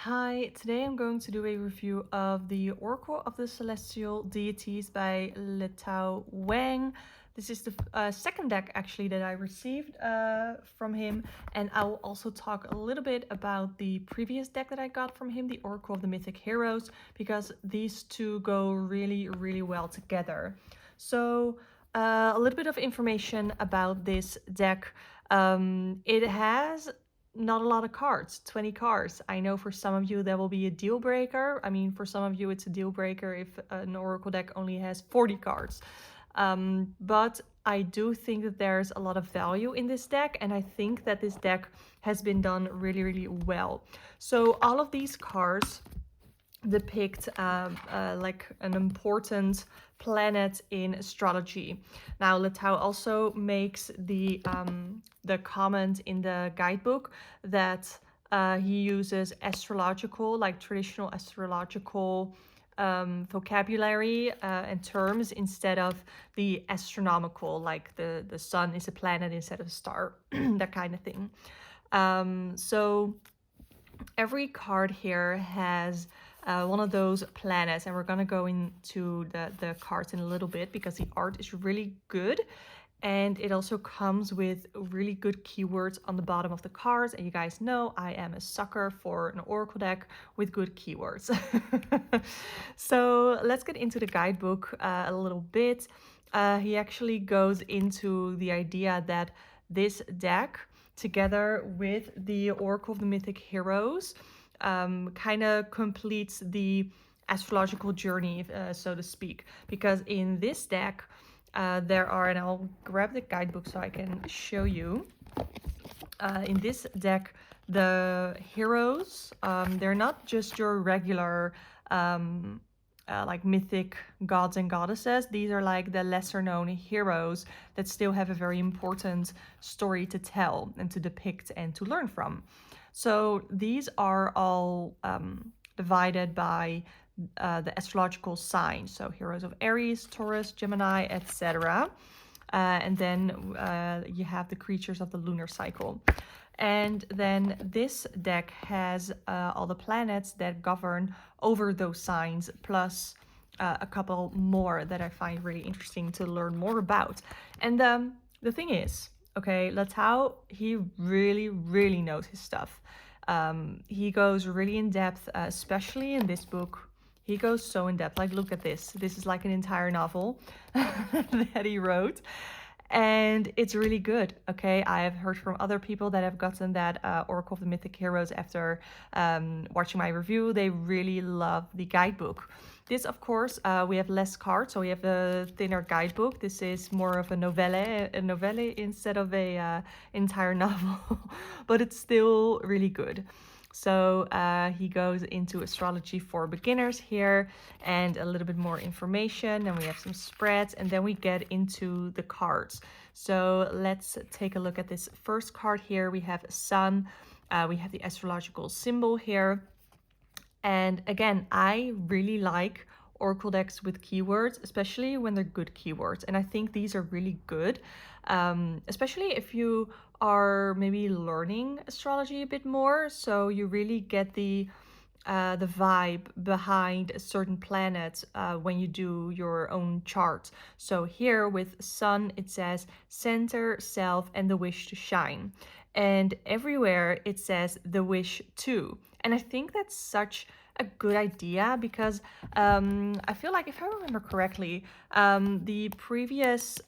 Hi, today I'm going to do a review of the Oracle of the Celestial Deities by Letao Wang. This is the second deck actually that I received from him, and I will also talk a little bit about the previous deck that I got from him, the Oracle of the Mythic Heroes, because these two go really well together. So a little bit of information about this deck. It has not a lot of cards, 20 cards. I know for some of you that will be a deal breaker. I mean, for some of you it's a deal breaker if an Oracle deck only has 40 cards. But I do think that there's a lot of value in this deck, and I think that this deck has been done really well. So all of these cards depict like an important planet in astrology. Now, Letao also makes the comment in the guidebook that he uses astrological, like traditional astrological vocabulary and terms instead of the astronomical, like the sun is a planet instead of a star, that kind of thing. So every card here has one of those planets, and we're gonna go into the cards in a little bit because the art is really good, and it also comes with really good keywords on the bottom of the cards. And you guys know I am a sucker for an oracle deck with good keywords. So let's get into the guidebook a little bit. He actually goes into the idea that this deck, together with the Oracle of the Mythic Heroes, kind of completes the astrological journey, so to speak. Because in this deck, there are, and I'll grab the guidebook so I can show you. In this deck, the heroes, they're not just your regular like mythic gods and goddesses. These are like the lesser known heroes that still have a very important story to tell and to depict and to learn from. So these are all divided by the astrological signs. So heroes of Aries, Taurus, Gemini, etc. And then you have the creatures of the lunar cycle. And then this deck has all the planets that govern over those signs, plus a couple more that I find really interesting to learn more about. And the thing is, okay, Letao, he really knows his stuff. He goes really in depth, especially in this book. He goes so in depth. Like, look at this. This is like an entire novel that he wrote. And it's really good. Okay, I have heard from other people that have gotten that Oracle of the Mythic Heroes after watching my review. They really love the guidebook. This, of course, we have less cards, so we have a thinner guidebook. This is more of a novelle instead of a entire novel, but it's still really good. So he goes into astrology for beginners here and a little bit more information. And we have some spreads, and then we get into the cards. So let's take a look at this first card here. We have sun. We have the astrological symbol here. And again, I really like oracle decks with keywords, especially when they're good keywords. And I think these are really good, especially if you are maybe learning astrology a bit more. So you really get the vibe behind a certain planet when you do your own chart. So here with sun, it says center, self, and the wish to shine. And everywhere it says the wish to. And I think that's such a good idea because I feel like, if I remember correctly, the previous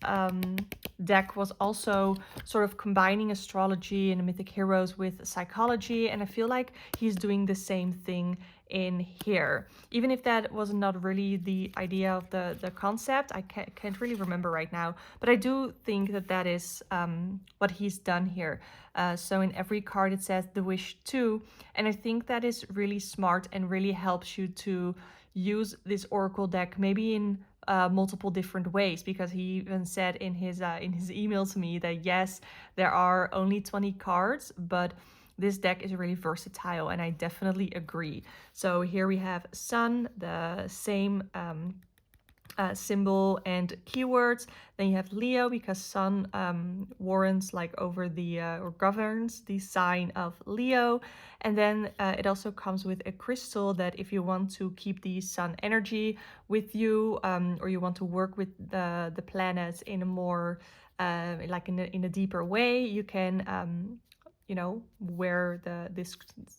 deck was also sort of combining astrology and mythic heroes with psychology, and I feel like he's doing the same thing in here, even if that was not really the idea of the concept. I can't really remember right now, but I do think that that is what he's done here. So in every card it says the wish to, and I think that is really smart and really helps you to use this oracle deck maybe in multiple different ways, because he even said in his email to me that yes, there are only 20 cards, but this deck is really versatile, and I definitely agree. So here we have sun, the same symbol and keywords. Then you have Leo because Sun warrants like over the or governs the sign of Leo. And then it also comes with a crystal that if you want to keep the Sun energy with you, or you want to work with the planets in a more like in a deeper way, you can you know, wear this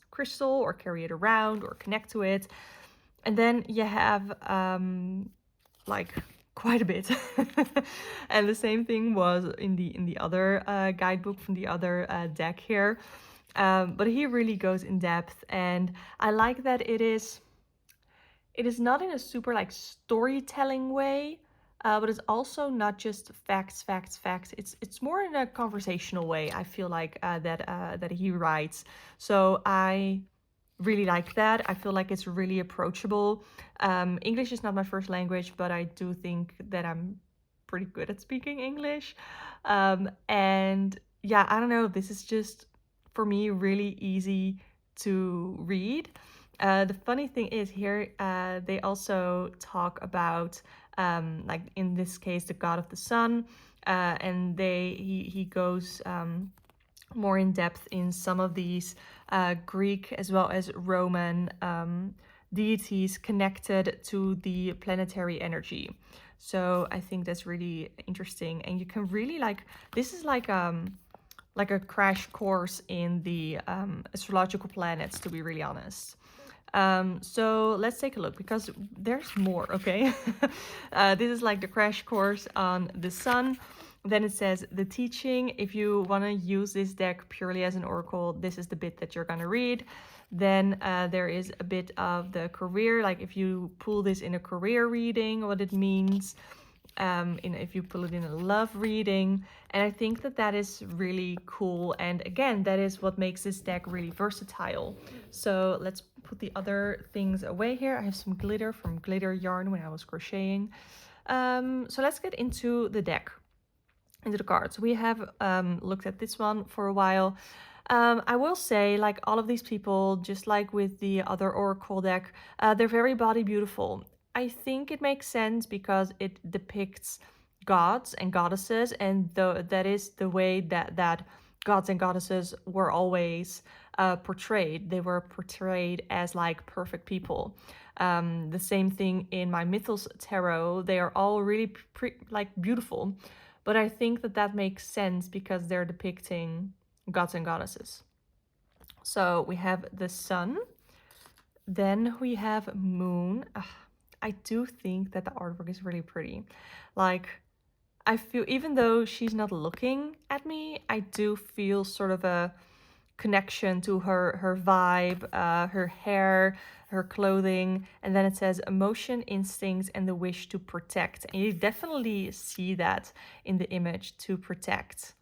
crystal or carry it around or connect to it. And then you have like quite a bit. And the same thing was in the other guidebook from the other deck here. But he really goes in depth, and I like that it is not in a super like storytelling way, but it's also not just facts, facts, facts. It's more in a conversational way. I feel like that he writes. So I really like that. I feel like it's really approachable. English is not my first language, but I do think that I'm pretty good at speaking English. And yeah, I don't know. This is just, for me, really easy to read. The funny thing is here, they also talk about, like in this case, the god of the sun, and he goes more in depth in some of these Greek as well as Roman deities connected to the planetary energy. So I think that's really interesting, and you can really this is like a crash course in the astrological planets, to be really honest. So let's take a look because there's more, okay? This is like the crash course on the sun. Then it says the teaching. If you want to use this deck purely as an oracle, this is the bit that you're going to read. Then there is a bit of the career, like if you pull this in a career reading, what it means. If you pull it in a love reading. And I think that is really cool. And again, that is what makes this deck really versatile. So let's put the other things away here. I have some glitter from glitter yarn when I was crocheting. So let's get into the deck, into the cards. We have looked at this one for a while. I will say, like all of these people, just like with the other oracle deck, they're very body beautiful. I think it makes sense because it depicts gods and goddesses, and that is the way that gods and goddesses were always portrayed. They were portrayed as like perfect people. The same thing in my Mythos tarot. They are all really like beautiful, but I think that makes sense because they're depicting gods and goddesses. So we have the sun, then we have moon. I do think that the artwork is really pretty. Like, I feel, even though she's not looking at me, I do feel sort of a connection to her vibe, her hair, her clothing. And then it says emotion, instincts, and the wish to protect. And you definitely see that in the image, to protect.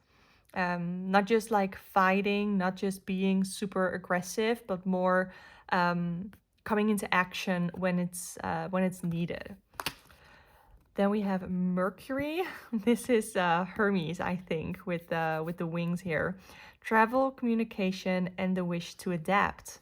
Not just like fighting, not just being super aggressive, but more coming into action when it's needed. Then we have Mercury. This is Hermes, I think, with the wings here. Travel, communication, and the wish to adapt.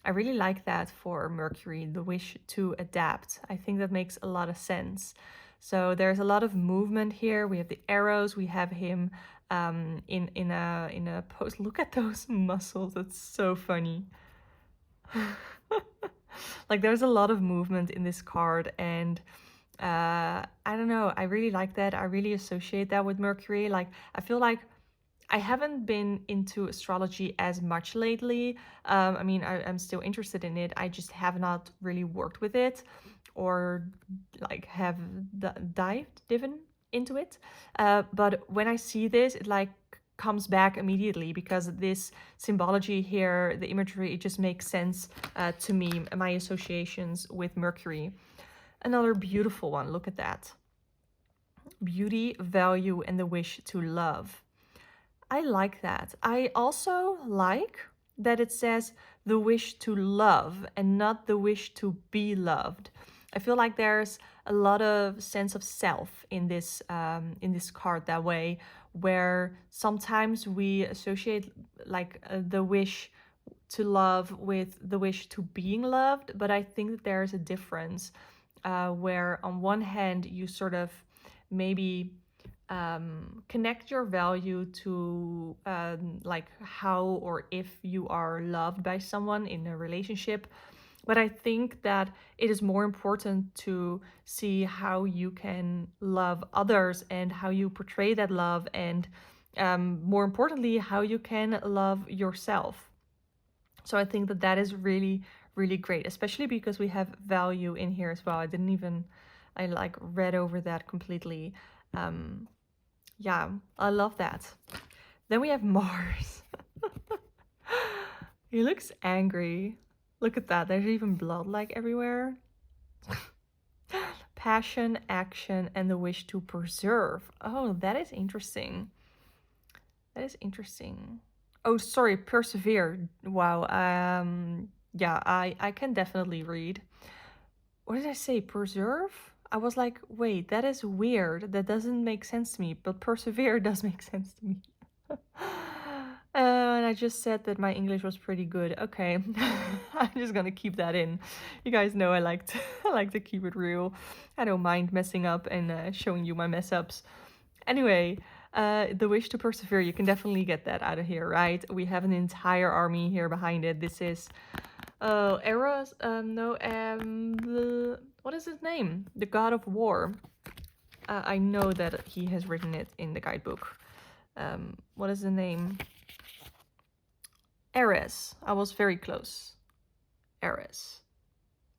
I really like that for Mercury, the wish to adapt. I think that makes a lot of sense. So there's a lot of movement here. We have the Aros. We have him in a pose. Look at those muscles. That's so funny. Like, there's a lot of movement in this card, and I don't know, I really like that. I really associate that with Mercury. Like, I feel like I haven't been into astrology as much lately. I mean, I'm still interested in it. I just have not really worked with it or like have dived into it. But when I see this, it like comes back immediately because this symbology here, the imagery, it just makes sense to me, my associations with Mercury. Another beautiful one, look at that. Beauty, value, and the wish to love. I like that. I also like that it says the wish to love and not the wish to be loved. I feel like there's a lot of sense of self in this card that way, where sometimes we associate like the wish to love with the wish to being loved, but I think that there's a difference. where on one hand you sort of maybe connect your value to like how or if you are loved by someone in a relationship. But I think that it is more important to see how you can love others and how you portray that love, and more importantly, how you can love yourself. So I think that that is really, really great, especially because we have value in here as well. I like read over that completely. Yeah, I love that. Then we have Mars. He looks angry. Look at that. There's even blood like everywhere. Passion, action, and the wish to preserve. Oh, that is interesting. That is interesting. Oh, sorry, persevere. Wow. Yeah, I can definitely read. What did I say? Preserve? I was like, wait, that is weird. That doesn't make sense to me, but persevere does make sense to me. And I just said that my English was pretty good. Okay, I'm just gonna keep that in. You guys know I like to I like to keep it real. I don't mind messing up and showing you my mess ups. Anyway, the wish to persevere, you can definitely get that out of here, right? We have an entire army here behind it. This is Aros. No, what is his name? The god of war. I know that he has written it in the guidebook. What is the name? Ares. I was very close. Ares.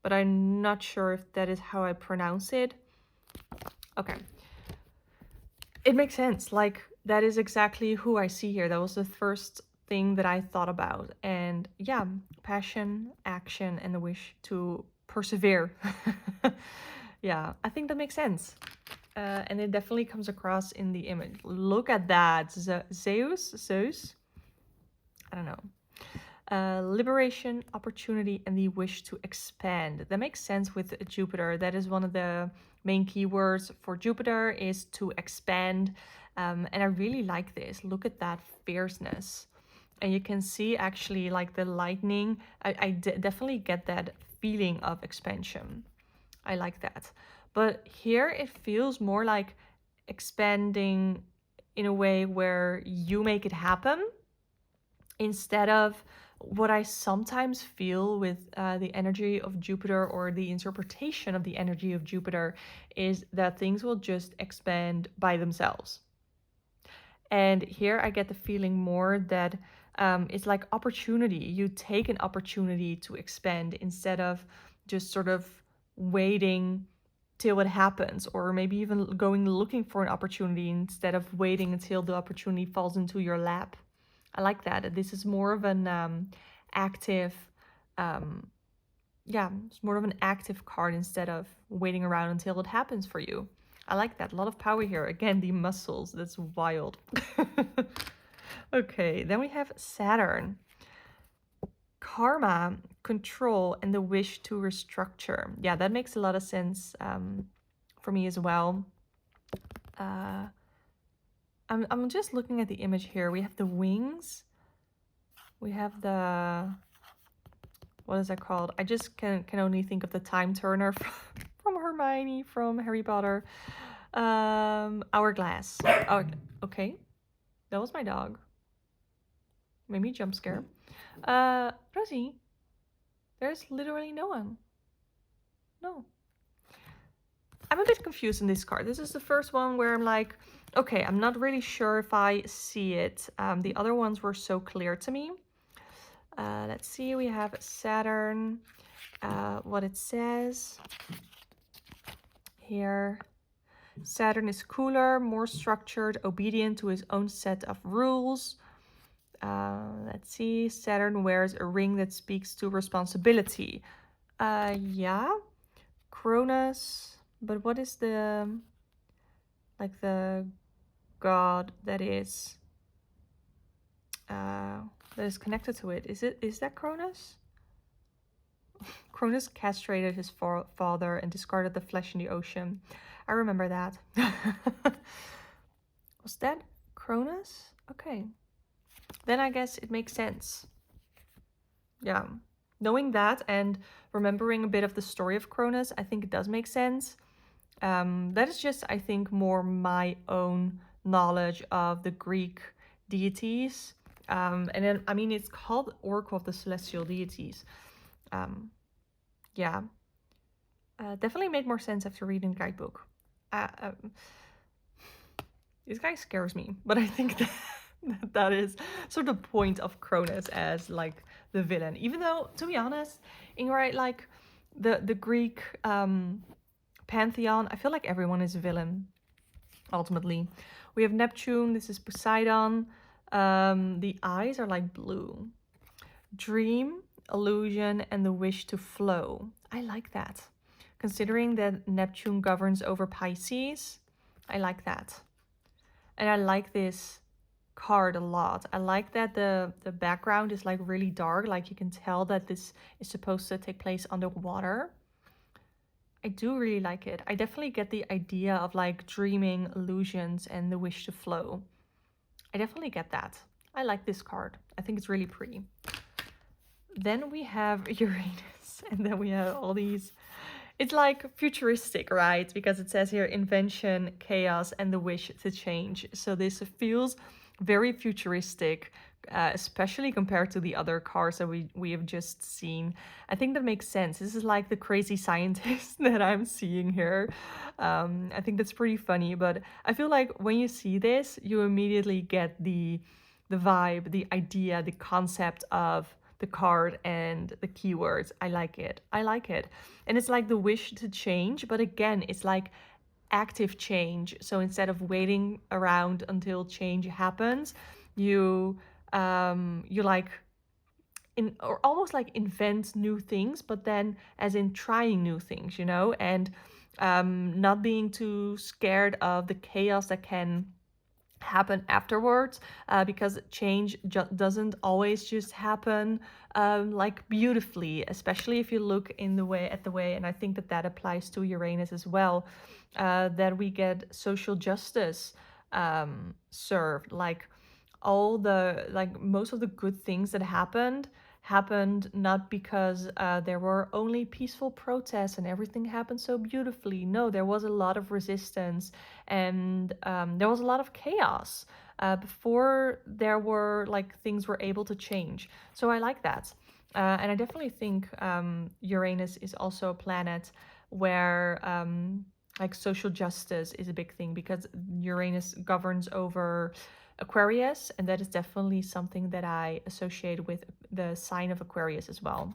But I'm not sure if that is how I pronounce it. Okay. It makes sense. Like, that is exactly who I see here. That was the first thing that I thought about. And yeah, passion, action, and the wish to persevere. Yeah, I think that makes sense. And it definitely comes across in the image. Look at that. Zeus? I don't know. Liberation, opportunity, and the wish to expand. That makes sense with Jupiter. That is one of the main keywords for Jupiter, is to expand. And I really like this. Look at that fierceness. And you can see actually like the lightning. I definitely get that feeling of expansion. I like that. But here it feels more like expanding in a way where you make it happen, instead of what I sometimes feel with the energy of Jupiter, or the interpretation of the energy of Jupiter, is that things will just expand by themselves. And here I get the feeling more that it's like opportunity. You take an opportunity to expand instead of just sort of waiting till it happens, or maybe even going looking for an opportunity instead of waiting until the opportunity falls into your lap. I like that. This is more of an active, yeah, it's more of an active card instead of waiting around until it happens for you. I like that. A lot of power here. Again, the muscles. That's wild. Okay, then we have Saturn. Karma, control, and the wish to restructure. Yeah, that makes a lot of sense for me as well. I'm just looking at the image here. We have the wings. We have the, what is that called? I just can only think of the time turner from Hermione from Harry Potter. Hourglass. Oh, okay. That was my dog. Made me jump scare. Rosie, there's literally no one. No. I'm a bit confused in this card. This is the first one where I'm like, okay, I'm not really sure if I see it. The other ones were so clear to me. Let's see, we have Saturn, what it says here. Saturn is cooler, more structured, obedient to his own set of rules. Let's see, Saturn wears a ring that speaks to responsibility. Yeah, Cronus, but what is the, like the god that is connected to it? Is that Cronus? Cronus castrated his father and discarded the flesh in the ocean. I remember that. Was that Cronus? Okay. Then I guess it makes sense. Yeah. knowing that and remembering a bit of the story of Cronus, I think it does make sense. That is just, I think, more my own knowledge of the Greek deities. And then, I mean, it's called Oracle of the Celestial Deities. Yeah, definitely made more sense after reading the guidebook. This guy scares me, but I think that is sort of the point of Cronus as like the villain. Even though, to be honest, Ingrid, like the Greek pantheon, I feel like everyone is a villain. Ultimately, we have Neptune. This is Poseidon. The eyes are like blue. Dream, illusion, and the wish to flow. I like that. Considering that Neptune governs over Pisces, I like that. And I like this card a lot. I like that the background is like really dark, like you can tell that this is supposed to take place underwater. I do really like it. I definitely get the idea of like dreaming, illusions, and the wish to flow. I definitely get that. I like this card. I think it's really pretty. Then we have Uranus, and then we have all these. It's like futuristic, right? Because it says here invention, chaos, and the wish to change. So this feels very futuristic, especially compared to the other cards that we have just seen. I think that makes sense. This is like the crazy scientist that I'm seeing here. I think that's pretty funny, but I feel like when you see this, you immediately get the vibe, the idea, the concept of the card and the keywords. I like it. I like it. And it's like the wish to change, but again, it's like active change. So instead of waiting around until change happens, you like or almost like invent new things, but then as in trying new things, you know, and not being too scared of the chaos that can happen afterwards, because change doesn't always just happen like beautifully, especially if you look in the way at the way, and I think that applies to Uranus as well, that we get social justice served, like all the like most of the good things that happened not because there were only peaceful protests and everything happened so beautifully. No, there was a lot of resistance, and there was a lot of chaos before there were like things were able to change. So I like that. And I definitely think Uranus is also a planet where like social justice is a big thing, because Uranus governs over Aquarius, and that is definitely something that I associate with the sign of Aquarius as well.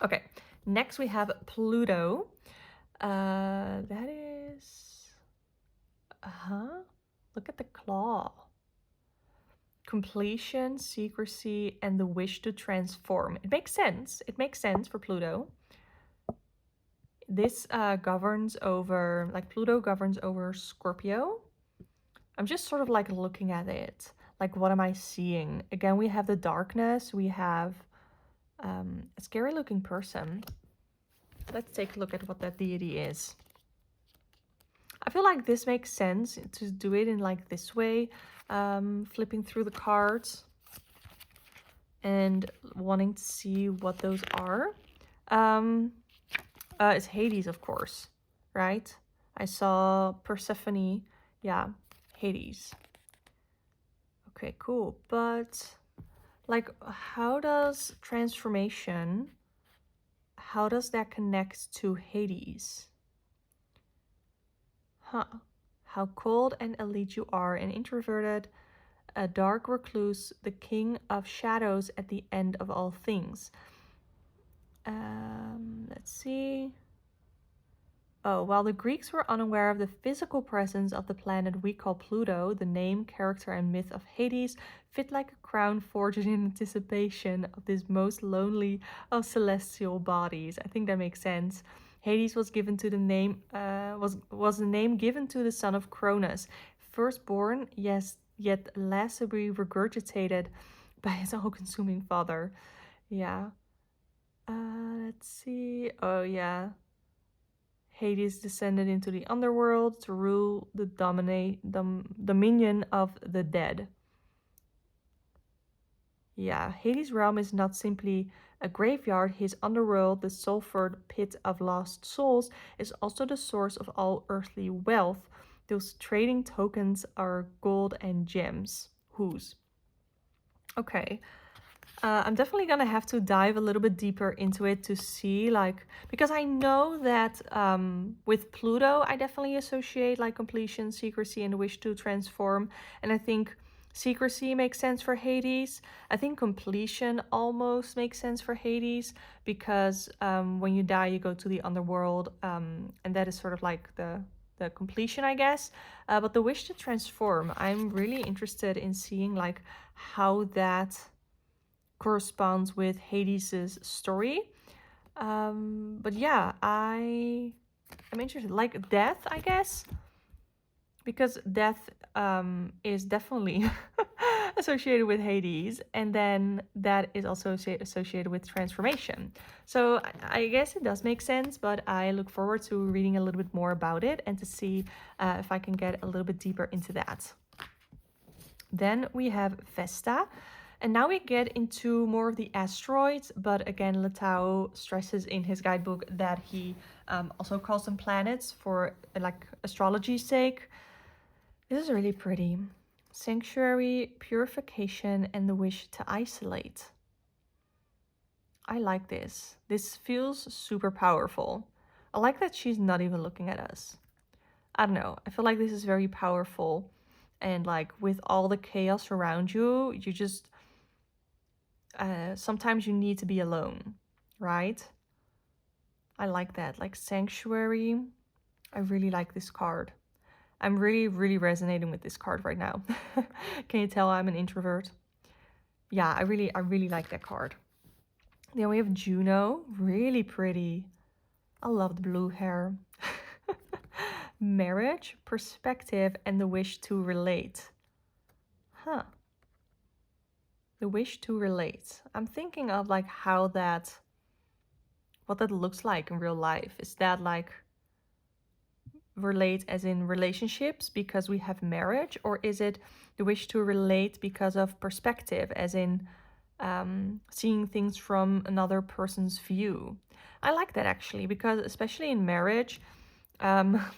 Okay, next we have Pluto. That is... Look at the claw. Completion, secrecy, and the wish to transform. It makes sense. It makes sense for Pluto. This governs over... Like, Pluto governs over Scorpio. I'm just sort of like looking at it. Like, what am I seeing? Again, we have the darkness. We have a scary looking person. Let's take a look at what that deity is. I feel like this makes sense to do it in like this way. Flipping through the cards and wanting to see what those are. It's Hades, of course, right? I saw Persephone. Yeah. Hades. Okay, cool. But like, how does transformation, how does that connect to Hades? How cold and elite you are, and introverted, a dark recluse, the king of shadows at the end of all things. Let's see. Oh, while the Greeks were unaware of the physical presence of the planet we call Pluto, the name, character, and myth of Hades fit like a crown forged in anticipation of this most lonely of celestial bodies. I think that makes sense. Hades was given to the name was the name given to the son of Cronus, firstborn, yes, yet last to be regurgitated by his all-consuming father. Yeah. Let's see. Oh yeah. Hades descended into the underworld to rule the dominion of the dead. Yeah, Hades' realm is not simply a graveyard, his underworld, the sulfured pit of lost souls, is also the source of all earthly wealth. Those trading tokens are gold and gems. Whose? Okay. I'm definitely gonna have to dive a little bit deeper into it to see, like, because I know that with Pluto, I definitely associate like completion, secrecy, and the wish to transform. And I think secrecy makes sense for Hades. I think completion almost makes sense for Hades because when you die, you go to the underworld, and that is sort of like the completion, I guess. But the wish to transform, I'm really interested in seeing like how that corresponds with Hades's story. But yeah, I'm interested. Like death, I guess, because death is definitely associated with Hades, and then that is also associated with transformation. So I guess it does make sense, but I look forward to reading a little bit more about it and to see if I can get a little bit deeper into that. Then we have Vesta. And now we get into more of the asteroids, but again, Letao stresses in his guidebook that he also calls them planets for like astrology's sake. This is really pretty. Sanctuary, purification, and the wish to isolate. I like this. This feels super powerful. I like that she's not even looking at us. I don't know. I feel like this is very powerful. And like with all the chaos around you, you just sometimes you need to be alone, right? I like that. Like Sanctuary. I really like this card. I'm really, really resonating with this card right now. Can you tell I'm an introvert? Yeah, I really like that card. Then we have Juno. Really pretty. I love the blue hair. Marriage, perspective, and the wish to relate. Huh. The wish to relate. I'm thinking of like how that, what that looks like in real life. Is that like relate as in relationships because we have marriage, or is it the wish to relate because of perspective, as in seeing things from another person's view? I like that actually, because especially in marriage,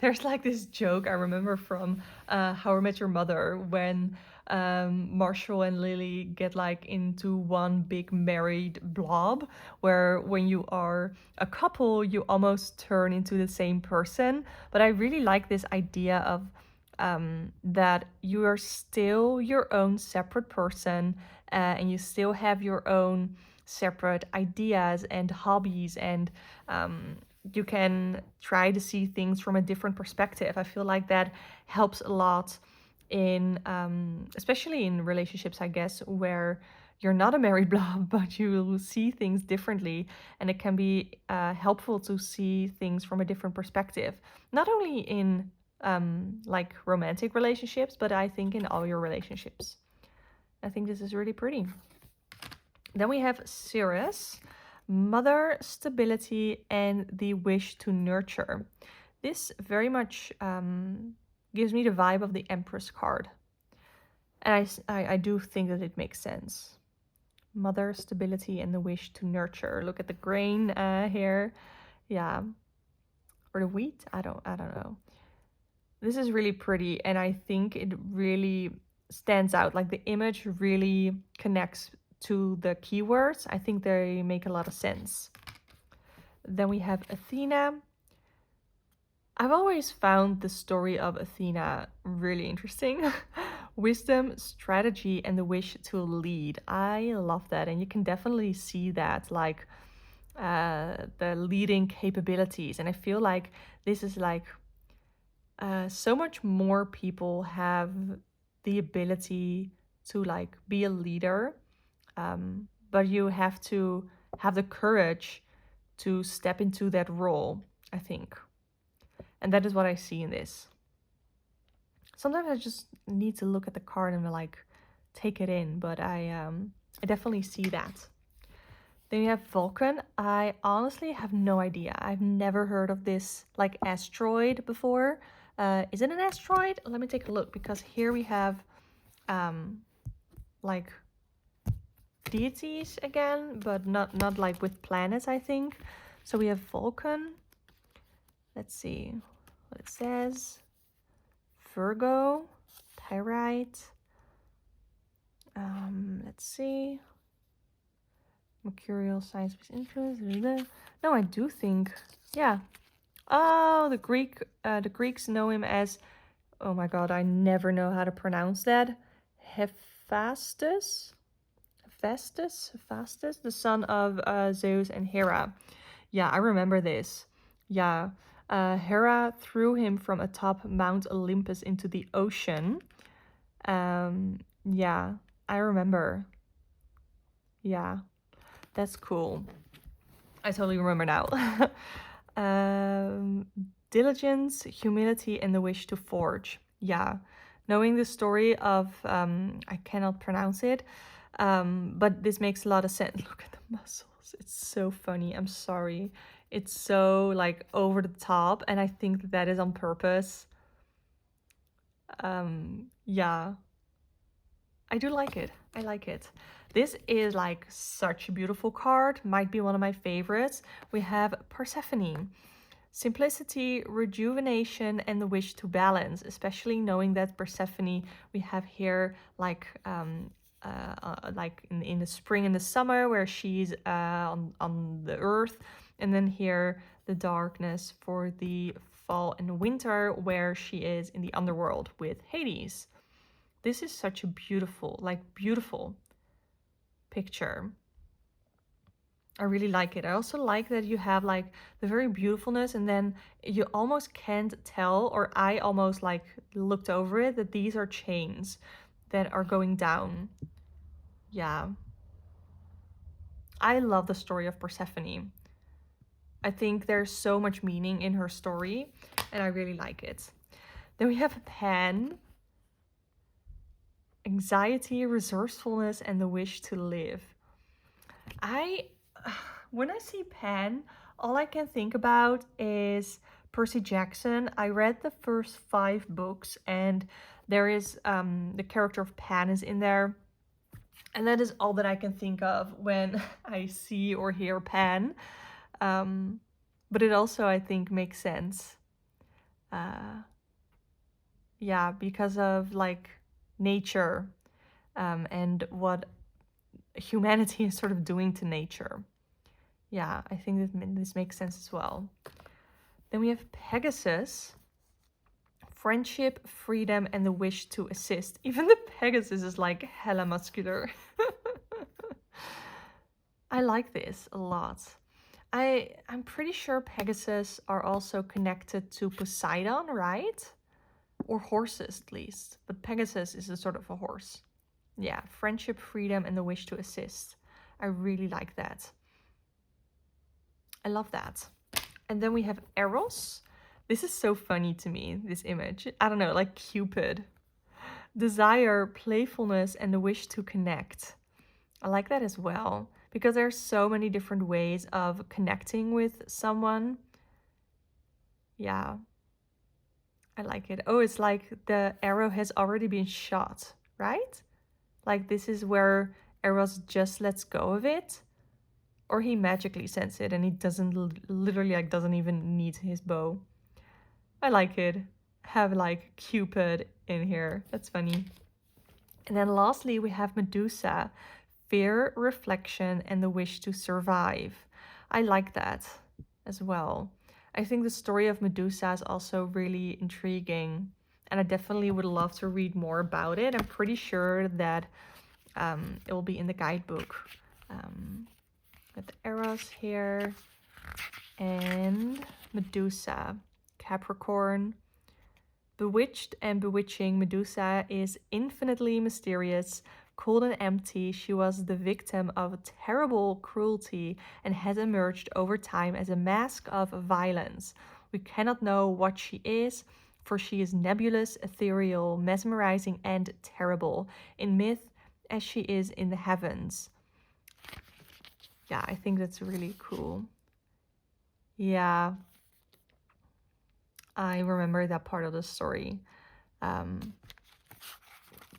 there's like this joke I remember from How I Met Your Mother when Marshall and Lily get like into one big married blob, where when you are a couple, you almost turn into the same person. But I really like this idea of that you are still your own separate person, and you still have your own separate ideas and hobbies, and you can try to see things from a different perspective. I feel like that helps a lot in, especially in relationships, I guess, where you're not a married blob, but you see things differently. And it can be helpful to see things from a different perspective, not only in like romantic relationships, but I think in all your relationships. I think this is really pretty. Then we have Cirrus, mother, stability, and the wish to nurture. This very much gives me the vibe of the Empress card. And I do think that it makes sense. Mother, stability, and the wish to nurture. Look at the grain here. Yeah. Or the wheat? I don't know. This is really pretty, and I think it really stands out. Like the image really connects to the keywords. I think they make a lot of sense. Then we have Athena. I've always found the story of Athena really interesting. Wisdom, strategy, and the wish to lead. I love that, and you can definitely see that, like the leading capabilities. And I feel like this is like so much more people have the ability to like be a leader, but you have to have the courage to step into that role, I think. And that is what I see in this. Sometimes I just need to look at the card and like take it in, but I definitely see that. Then you have Vulcan. I honestly have no idea. I've never heard of this like asteroid before. Is it an asteroid? Let me take a look, because here we have like deities again, but not like with planets, I think. So we have Vulcan. Let's see what it says. Virgo, Pyrite. Let's see. Mercurial signs with influence. No, I do think, yeah. Oh, the Greeks know him as, oh my god, I never know how to pronounce that. Hephaestus, the son of Zeus and Hera. Yeah, I remember this. Yeah, Hera threw him from atop Mount Olympus into the ocean. Yeah, I remember. Yeah, that's cool. I totally remember now. Diligence, humility, and the wish to forge. Yeah, knowing the story of, I cannot pronounce it, but this makes a lot of sense. Look at the muscles. It's so funny. I'm sorry. It's so like over the top, and I think that that is on purpose. Yeah, I do like it. I like it. This is like such a beautiful card. Might be one of my favorites. We have Persephone. Simplicity, rejuvenation, and the wish to balance, especially knowing that Persephone we have here like in the spring and the summer where she's on the earth, and then here the darkness for the fall and winter where she is in the underworld with Hades. This is such a beautiful, beautiful picture. I really like it. I also like that you have like the very beautifulness, and then you almost can't tell, or I almost like looked over it, that these are chains that are going down. Yeah. I love the story of Persephone. I think there's so much meaning in her story, and I really like it. Then we have Pan. Anxiety, resourcefulness, and the wish to live. When I see Pan, all I can think about is Percy Jackson. I read the first 5 books, and there is the character of Pan is in there, and that is all that I can think of when I see or hear Pan. But it also, I think, makes sense. Yeah, because of like nature, and what humanity is sort of doing to nature. Yeah, I think that this makes sense as well. Then we have Pegasus. Friendship, freedom, and the wish to assist. Even the Pegasus is like hella muscular. I like this a lot. I'm pretty sure Pegasus are also connected to Poseidon, right? Or horses, at least. But Pegasus is a sort of a horse. Yeah, friendship, freedom, and the wish to assist. I really like that. I love that. And then we have Eros. This is so funny to me, this image. I don't know, like Cupid. Desire, playfulness, and the wish to connect. I like that as well, because there's so many different ways of connecting with someone. Yeah, I like it. Oh, it's like the arrow has already been shot, right? Like this is where Eros just lets go of it. Or he magically sends it and he doesn't literally like doesn't even need his bow. I like it. Have like Cupid in here. That's funny. And then lastly, we have Medusa. Fear, reflection, and the wish to survive. I like that as well. I think the story of Medusa is also really intriguing, and I definitely would love to read more about it. I'm pretty sure that it will be in the guidebook. Got the Aros here, and Medusa, Capricorn. Bewitched and bewitching, Medusa is infinitely mysterious, cold and empty. She was the victim of terrible cruelty and has emerged over time as a mask of violence. We cannot know what she is, for she is nebulous, ethereal, mesmerizing, and terrible, in myth as she is in the heavens. Yeah, I think that's really cool. Yeah, I remember that part of the story.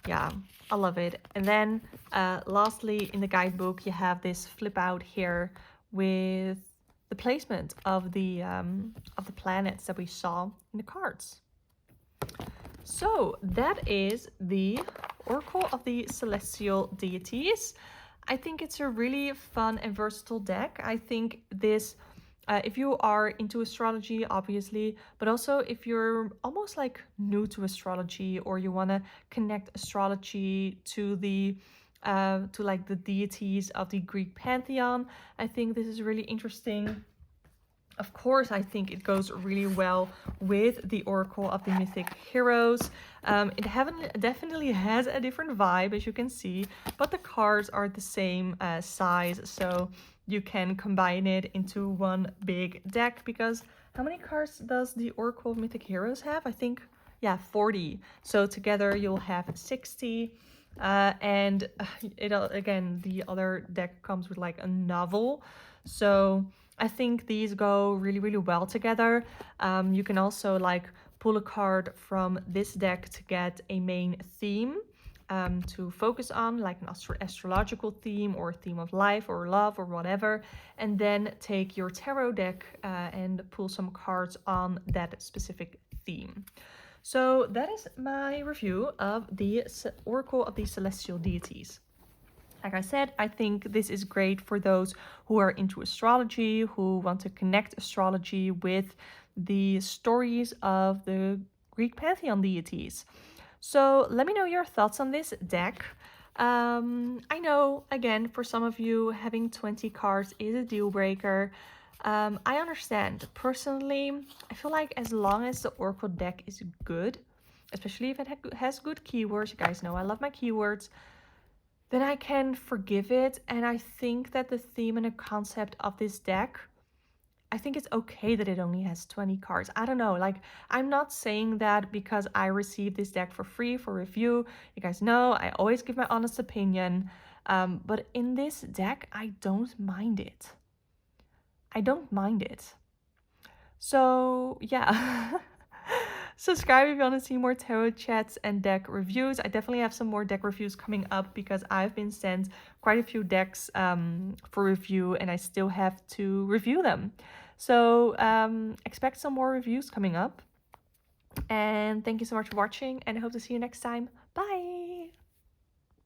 Yeah, I love it. And then lastly, in the guidebook, you have this flip out here with the placement of the planets that we saw in the cards. So that is the Oracle of the Celestial Deities. I think it's a really fun and versatile deck. I think this, if you are into astrology, obviously, but also if you're almost like new to astrology or you want to connect astrology to the to like the deities of the Greek pantheon, I think this is really interesting. Of course, I think it goes really well with the Oracle of the Mythic Heroes. It definitely has a different vibe, as you can see, but the cards are the same size, so you can combine it into one big deck, because how many cards does the Oracle of Mythic Heroes have? I think, yeah, 40. So together you'll have 60. And again, the other deck comes with like a novel. So I think these go really, really well together. You can also like pull a card from this deck to get a main theme to focus on, like an astrological theme or a theme of life or love or whatever. And then take your tarot deck and pull some cards on that specific theme. So that is my review of the Oracle of the Celestial Deities. Like I said, I think this is great for those who are into astrology, who want to connect astrology with the stories of the Greek pantheon deities. So let me know your thoughts on this deck. I know, again, for some of you, having 20 cards is a deal breaker. I understand. Personally, I feel like as long as the Oracle deck is good, especially if it has good keywords, you guys know I love my keywords, then I can forgive it. And I think that the theme and the concept of this deck, I think it's okay that it only has 20 cards. I don't know, like, I'm not saying that because I received this deck for free for review. You guys know I always give my honest opinion. But in this deck, I don't mind it. I don't mind it. So yeah. Subscribe if you want to see more tarot chats and deck reviews. I definitely have some more deck reviews coming up because I've been sent quite a few decks for review and I still have to review them. So expect some more reviews coming up. And thank you so much for watching and I hope to see you next time. Bye!